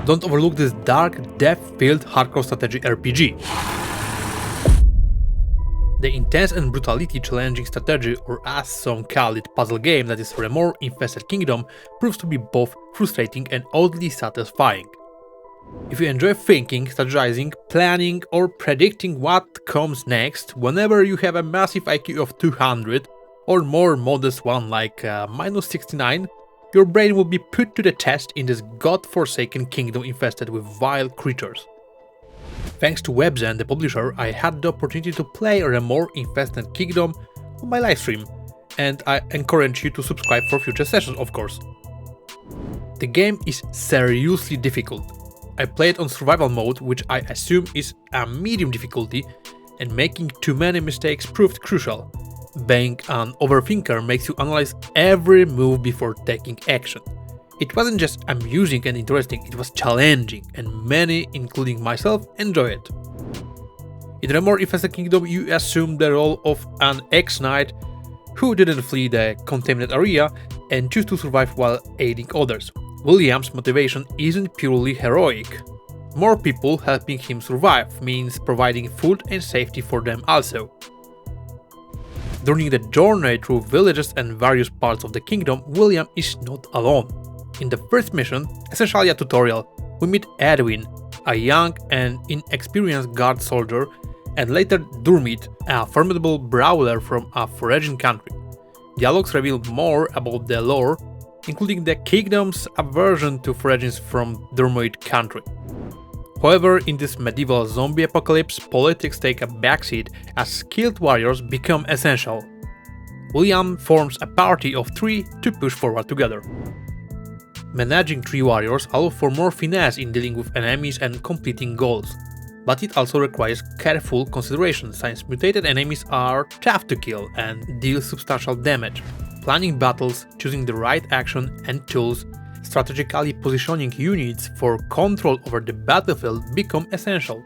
Don't overlook this dark, depth-filled hardcore strategy RPG. The intense and brutality challenging strategy, or as some call it, puzzle game that is Remore Infested Kingdom, proves to be both frustrating and oddly satisfying. If you enjoy thinking, strategizing, planning or predicting what comes next, whenever you have a massive IQ of 200 or more modest one like -69, your brain will be put to the test in this god-forsaken kingdom infested with vile creatures. Thanks to Webzen, the publisher, I had the opportunity to play Remore Infested Kingdom on my livestream, and I encourage you to subscribe for future sessions, of course. The game is seriously difficult. I played on survival mode, which I assume is a medium difficulty, and making too many mistakes proved crucial. Being an overthinker makes you analyze every move before taking action. It wasn't just amusing and interesting, it was challenging, and many, including myself, enjoy it. In Remore Infested Kingdom, you assume the role of an ex-knight who didn't flee the contaminated area and choose to survive while aiding others. William's motivation isn't purely heroic. More people helping him survive means providing food and safety for them also. During the journey through villages and various parts of the kingdom, William is not alone. In the first mission, essentially a tutorial, we meet Edwin, a young and inexperienced guard soldier, and later Durmit, a formidable brawler from a foraging country. Dialogues reveal more about the lore, including the kingdom's aversion to foragings from Durmit country. However, in this medieval zombie apocalypse, politics take a backseat as skilled warriors become essential. William forms a party of 3 to push forward together. Managing 3 warriors allows for more finesse in dealing with enemies and completing goals, but it also requires careful consideration since mutated enemies are tough to kill and deal substantial damage. Planning battles, choosing the right action and tools, strategically positioning units for control over the battlefield become essential.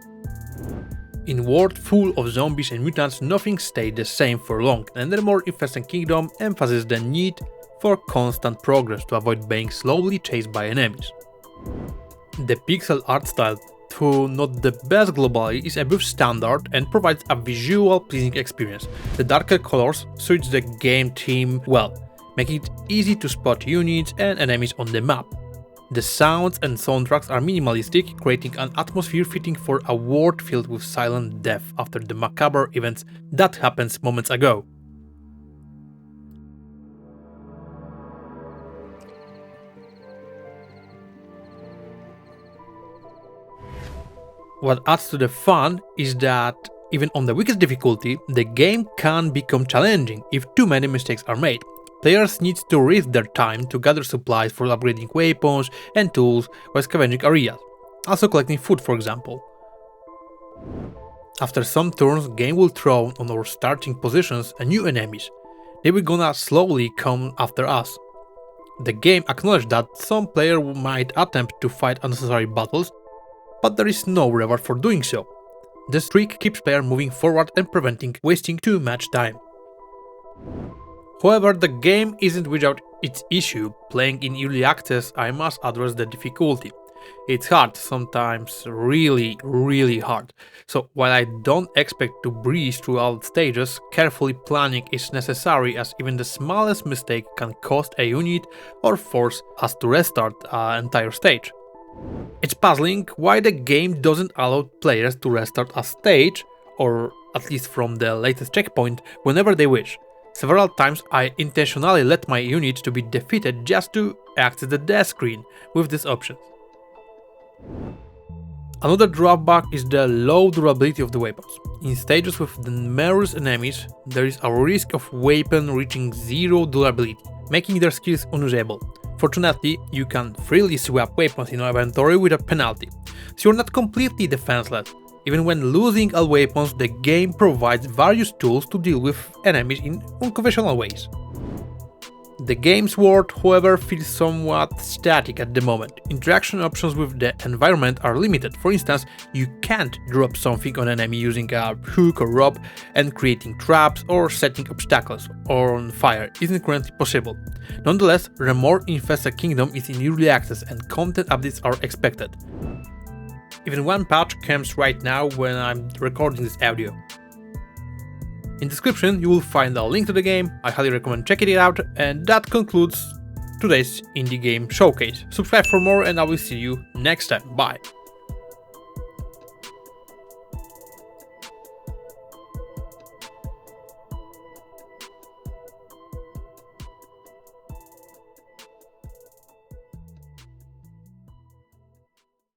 In a world full of zombies and mutants, nothing stayed the same for long, and the Remore Infested Kingdom emphasizes the need for constant progress to avoid being slowly chased by enemies. The pixel art style, though not the best globally, is above standard and provides a visual pleasing experience. The darker colors suits the game theme well, making it easy to spot units and enemies on the map. The sounds and soundtracks are minimalistic, creating an atmosphere fitting for a world filled with silent death after the macabre events that happened moments ago. What adds to the fun is that even on the weakest difficulty, the game can become challenging if too many mistakes are made. Players need to risk their time to gather supplies for upgrading weapons and tools while scavenging areas, also collecting food for example. After some turns, game will throw on our starting positions and new enemies. They will gonna slowly come after us. The game acknowledges that some player might attempt to fight unnecessary battles, but there is no reward for doing so. This trick keeps player moving forward and preventing wasting too much time. However, the game isn't without its issue. Playing in early access, I must address the difficulty. It's hard, sometimes really hard. So while I don't expect to breeze through all stages, carefully planning is necessary as even the smallest mistake can cost a unit or force us to restart an entire stage. It's puzzling why the game doesn't allow players to restart a stage, or at least from the latest checkpoint, whenever they wish. Several times I intentionally let my unit to be defeated just to access the death screen with this option. Another drawback is the low durability of the weapons. In stages with numerous enemies, there is a risk of weapon reaching 0 durability, making their skills unusable. Fortunately, you can freely swap weapons in your inventory without penalty, so you're not completely defenseless. Even when losing all weapons, the game provides various tools to deal with enemies in unconventional ways. The game's world, however, feels somewhat static at the moment. Interaction options with the environment are limited. For instance, you can't drop something on an enemy using a hook or rope, and creating traps or setting obstacles on fire isn't currently possible. Nonetheless, Remore Infested Kingdom is in early access and content updates are expected. Even one patch comes right now when I'm recording this audio. In the description you will find a link to the game, I highly recommend checking it out, and that concludes today's indie game showcase. Subscribe for more and I will see you next time, bye!